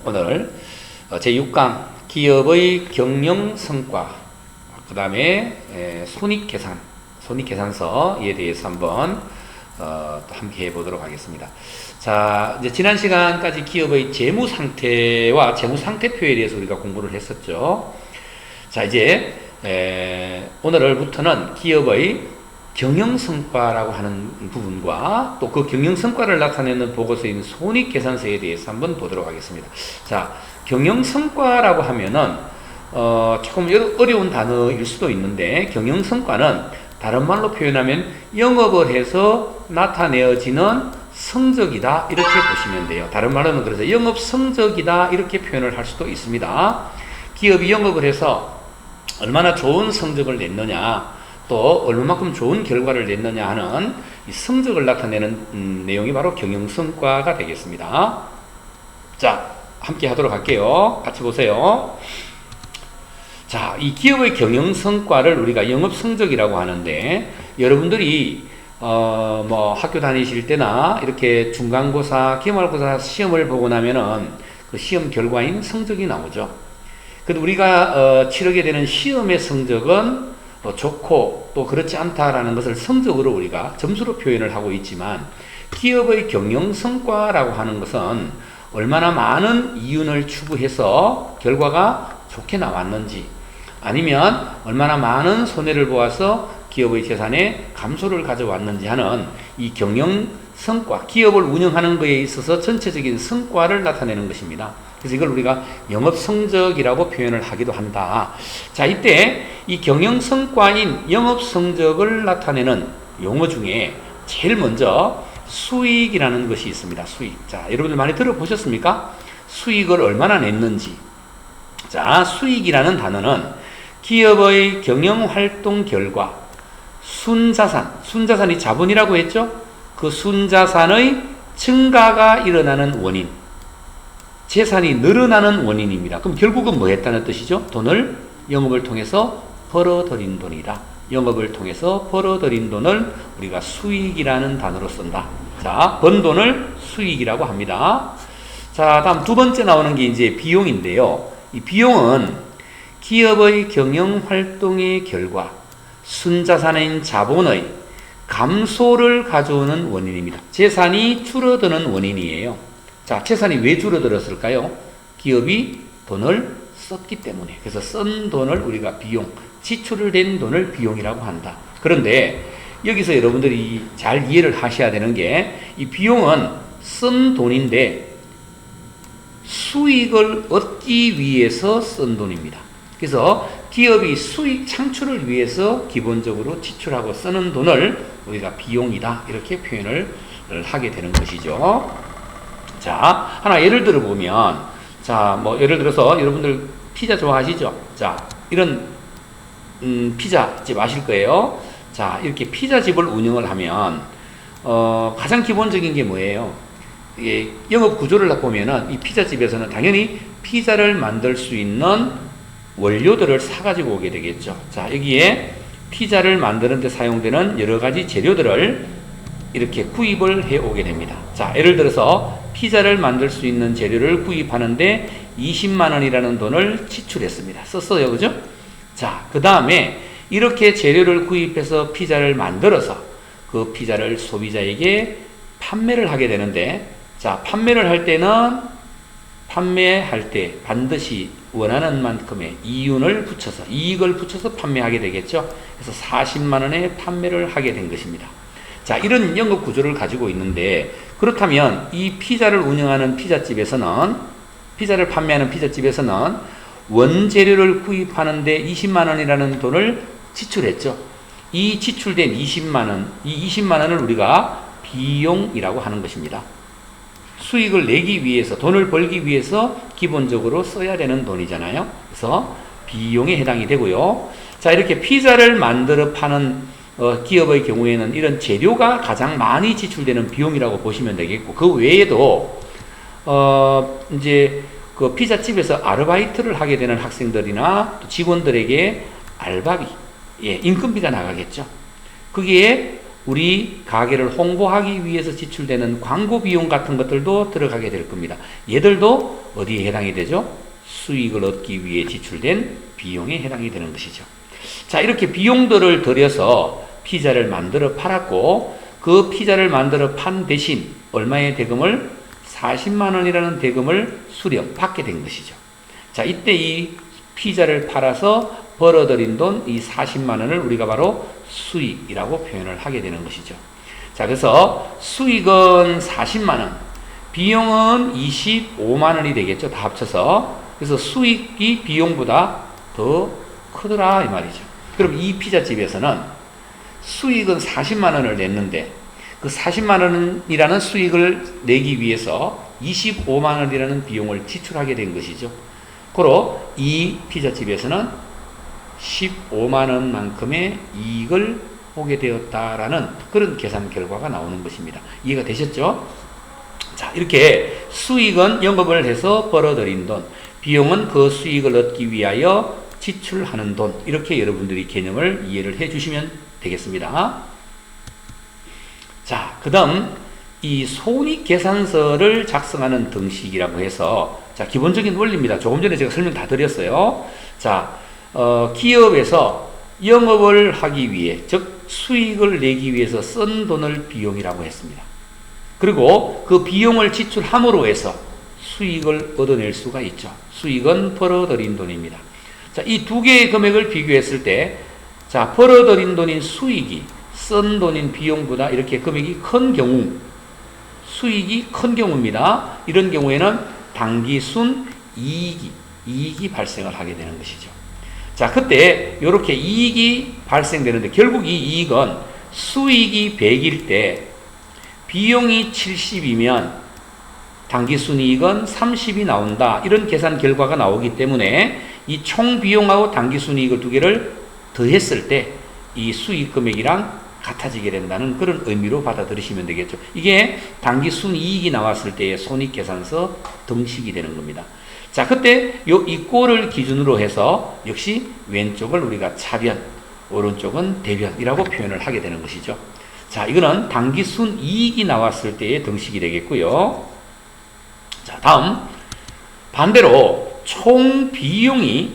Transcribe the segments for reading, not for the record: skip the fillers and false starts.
오늘 제6강 기업의 경영 성과, 그 다음에 손익계산서에 대해서 한번 함께 해보도록 하겠습니다. 자, 이제 지난 시간까지 기업의 재무 상태와 재무 상태표에 대해서 우리가 공부를 했었죠. 자, 이제 오늘부터는 기업의 경영성과라고 하는 부분과 또 그 경영성과를 나타내는 보고서인 손익계산서에 대해서 한번 보도록 하겠습니다. 자, 경영성과라고 하면은 조금 어려운 단어일 수도 있는데, 경영성과는 다른 말로 표현하면 영업을 해서 나타내어지는 성적이다, 이렇게 보시면 돼요. 다른 말로는 그래서 영업 성적이다, 이렇게 표현을 할 수도 있습니다. 기업이 영업을 해서 얼마나 좋은 성적을 냈느냐, 또 얼마만큼 좋은 결과를 냈느냐 하는 이 성적을 나타내는 내용이 바로 경영성과가 되겠습니다. 자, 함께 하도록 할게요. 같이 보세요. 자, 이 기업의 경영성과를 우리가 영업성적이라고 하는데, 여러분들이 뭐 학교 다니실 때나 이렇게 중간고사, 기말고사 시험을 보고 나면은 그 시험 결과인 성적이 나오죠. 근데 우리가 치르게 되는 시험의 성적은 좋고 또 그렇지 않다라는 것을 성적으로 우리가 점수로 표현을 하고 있지만, 기업의 경영성과라고 하는 것은 얼마나 많은 이윤을 추구해서 결과가 좋게 나왔는지, 아니면 얼마나 많은 손해를 보아서 기업의 재산에 감소를 가져왔는지 하는 이 경영성과, 기업을 운영하는 것에 있어서 전체적인 성과를 나타내는 것입니다. 그래서 이걸 우리가 영업성적이라고 표현을 하기도 한다. 자, 이때 이 경영성과인 영업성적을 나타내는 용어 중에 제일 먼저 수익이라는 것이 있습니다. 수익. 자, 여러분들 많이 들어보셨습니까? 수익을 얼마나 냈는지. 자, 수익이라는 단어는 기업의 경영활동 결과 순자산이 자본이라고 했죠? 그 순자산의 증가가 일어나는 원인, 재산이 늘어나는 원인입니다. 그럼 결국은 뭐 했다는 뜻이죠? 돈을 영업을 통해서 벌어들인 돈이다. 영업을 통해서 벌어들인 돈을 우리가 수익이라는 단어로 쓴다. 자, 번 돈을 수익이라고 합니다. 자, 다음 두 번째 나오는 게 이제 비용인데요. 이 비용은 기업의 경영활동의 결과 순자산인 자본의 감소를 가져오는 원인입니다. 재산이 줄어드는 원인이에요. 자, 재산이 왜 줄어들었을까요? 기업이 돈을 썼기 때문에. 그래서 쓴 돈을 우리가 비용, 지출을 된 돈을 비용이라고 한다. 그런데 여기서 여러분들이 잘 이해를 하셔야 되는 게, 이 비용은 쓴 돈인데 수익을 얻기 위해서 쓴 돈입니다. 그래서 기업이 수익 창출을 위해서 기본적으로 지출하고 쓰는 돈을 우리가 비용이다, 이렇게 표현을 하게 되는 것이죠. 자, 하나 예를 들어 보면, 자, 뭐 예를 들어서 여러분들 피자 좋아하시죠? 자, 이런 피자집 아실 거예요. 자, 이렇게 피자집을 운영을 하면 가장 기본적인 게 뭐예요? 이게 영업 구조를 보면은 이 피자집에서는 당연히 피자를 만들 수 있는 원료들을 사가지고 오게 되겠죠. 자, 여기에 피자를 만드는 데 사용되는 여러 가지 재료들을 이렇게 구입을 해 오게 됩니다. 자, 예를 들어서 피자를 만들 수 있는 재료를 구입하는데 20만 원이라는 돈을 지출했습니다. 썼어요. 그죠? 자, 그 다음에 이렇게 재료를 구입해서 피자를 만들어서 그 피자를 소비자에게 판매를 하게 되는데, 자, 판매할 때 반드시 원하는 만큼의 이윤을 붙여서, 이익을 붙여서 판매하게 되겠죠. 그래서 40만 원에 판매를 하게 된 것입니다. 자, 이런 영업 구조를 가지고 있는데, 그렇다면 이 피자를 운영하는 피자집에서는, 피자를 판매하는 피자집에서는 원재료를 구입하는데 20만 원이라는 돈을 지출했죠. 이 지출된 20만 원, 이 20만 원을 우리가 비용이라고 하는 것입니다. 수익을 내기 위해서, 돈을 벌기 위해서 기본적으로 써야 되는 돈이잖아요. 그래서 비용에 해당이 되고요. 자, 이렇게 피자를 만들어 파는 기업의 경우에는 이런 재료가 가장 많이 지출되는 비용이라고 보시면 되겠고, 그 외에도 이제 그 피자집에서 아르바이트를 하게 되는 학생들이나 또 직원들에게 알바비, 임금비가 나가겠죠. 거기에 우리 가게를 홍보하기 위해서 지출되는 광고 비용 같은 것들도 들어가게 될 겁니다. 얘들도 어디에 해당이 되죠? 수익을 얻기 위해 지출된 비용에 해당이 되는 것이죠. 자, 이렇게 비용들을 들여서 피자를 만들어 팔았고, 그 피자를 만들어 판 대신 얼마의 대금을? 40만 원이라는 대금을 수령 받게 된 것이죠. 자, 이때 이 피자를 팔아서 벌어들인 돈, 이 40만 원을 우리가 바로 수익이라고 표현을 하게 되는 것이죠. 자, 그래서 수익은 40만 원, 비용은 25만 원이 되겠죠. 다 합쳐서. 그래서 수익이 비용보다 더 크더라 이 말이죠. 그럼 이 피자집에서는 수익은 40만 원을 냈는데 그 40만 원이라는 수익을 내기 위해서 25만 원이라는 비용을 지출하게 된 것이죠. 그로 이 피자집에서는 15만 원만큼의 이익을 보게 되었다라는 그런 계산 결과가 나오는 것입니다. 이해가 되셨죠? 자, 이렇게 수익은 영업을 해서 벌어들인 돈, 비용은 그 수익을 얻기 위하여 지출하는 돈, 이렇게 여러분들이 개념을 이해를 해 주시면 되겠습니다. 자, 그 다음 이 손익계산서를 작성하는 등식이라고 해서, 자, 기본적인 원리입니다. 조금 전에 제가 설명 다 드렸어요. 자, 기업에서 영업을 하기 위해, 즉 수익을 내기 위해서 쓴 돈을 비용이라고 했습니다. 그리고 그 비용을 지출함으로 해서 수익을 얻어낼 수가 있죠. 수익은 벌어들인 돈입니다. 자, 이 두 개의 금액을 비교했을 때, 자, 벌어들인 돈인 수익이 쓴 돈인 비용보다 이렇게 금액이 큰 경우, 수익이 큰 경우입니다. 이런 경우에는 당기순 이익이 발생을 하게 되는 것이죠. 자, 그때 이렇게 이익이 발생되는데, 결국 이 이익은 수익이 100일 때 비용이 70이면 당기순이익은 30이 나온다. 이런 계산 결과가 나오기 때문에 이 총 비용하고 당기순이익을 두 개를 더했을 때 이 수익 금액이랑 같아지게 된다는 그런 의미로 받아들이시면 되겠죠. 이게 당기순이익이 나왔을 때의 손익계산서 등식이 되는 겁니다. 자, 그때 이 꼴을 기준으로 해서 역시 왼쪽을 우리가 차변, 오른쪽은 대변이라고 표현을 하게 되는 것이죠. 자, 이거는 당기순이익이 나왔을 때의 등식이 되겠고요. 자, 다음 반대로 총 비용이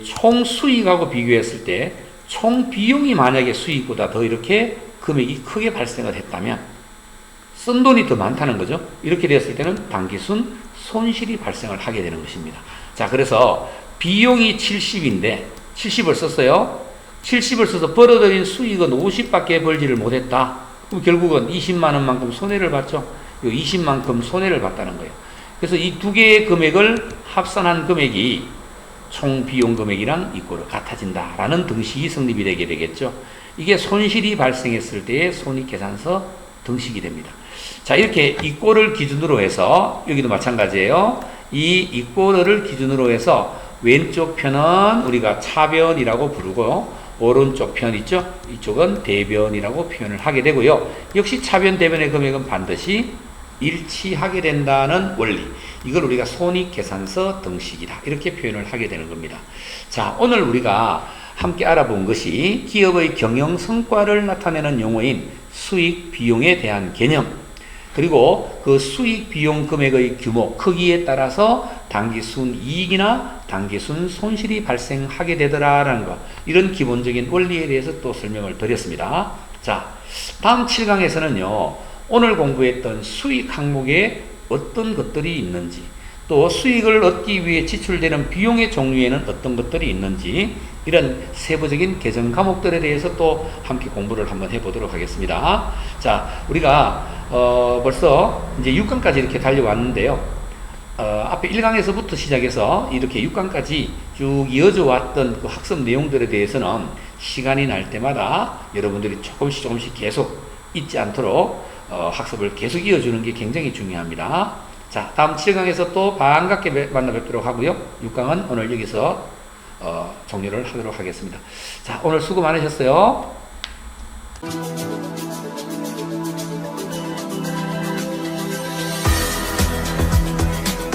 총 수익하고 비교했을 때 총 비용이 만약에 수익보다 더 이렇게 금액이 크게 발생을 했다면 쓴 돈이 더 많다는 거죠. 이렇게 되었을 때는 당기순 손실이 발생을 하게 되는 것입니다. 자, 그래서 비용이 70인데 70을 썼어요. 70을 써서 벌어들인 수익은 50밖에 벌지를 못했다. 그럼 결국은 20만 원만큼 손해를 봤죠. 20만큼 손해를 봤다는 거예요. 그래서 이 두 개의 금액을 합산한 금액이 총 비용 금액이랑 이꼴로 같아진다라는 등식이 성립이 되게 되겠죠. 이게 손실이 발생했을 때의 손익계산서 등식이 됩니다. 자, 이렇게 이꼴을 기준으로 해서 여기도 마찬가지예요. 이 이꼴을 기준으로 해서 왼쪽 편은 우리가 차변이라고 부르고 오른쪽 편 있죠? 이쪽은 대변이라고 표현을 하게 되고요. 역시 차변 대변의 금액은 반드시 일치하게 된다는 원리, 이걸 우리가 손익계산서 등식이다 이렇게 표현을 하게 되는 겁니다. 자, 오늘 우리가 함께 알아본 것이 기업의 경영성과를 나타내는 용어인 수익 비용에 대한 개념, 그리고 그 수익 비용 금액의 규모, 크기에 따라서 당기순 이익이나 당기순 손실이 발생하게 되더라라는 것, 이런 기본적인 원리에 대해서 또 설명을 드렸습니다. 자, 다음 7강에서는요 오늘 공부했던 수익 항목에 어떤 것들이 있는지, 또 수익을 얻기 위해 지출되는 비용의 종류에는 어떤 것들이 있는지, 이런 세부적인 개정 과목들에 대해서 또 함께 공부를 한번 해보도록 하겠습니다. 자, 우리가 벌써 이제 6강까지 이렇게 달려왔는데요. 앞에 1강에서부터 시작해서 이렇게 6강까지 쭉 이어져 왔던 그 학습 내용들에 대해서는 시간이 날 때마다 여러분들이 조금씩 계속 잊지 않도록 학습을 계속 이어주는 게 굉장히 중요합니다. 자, 다음 7강에서 또 반갑게 만나 뵙도록 하고요. 6강은 오늘 여기서 종료를 하도록 하겠습니다. 자, 오늘 수고 많으셨어요.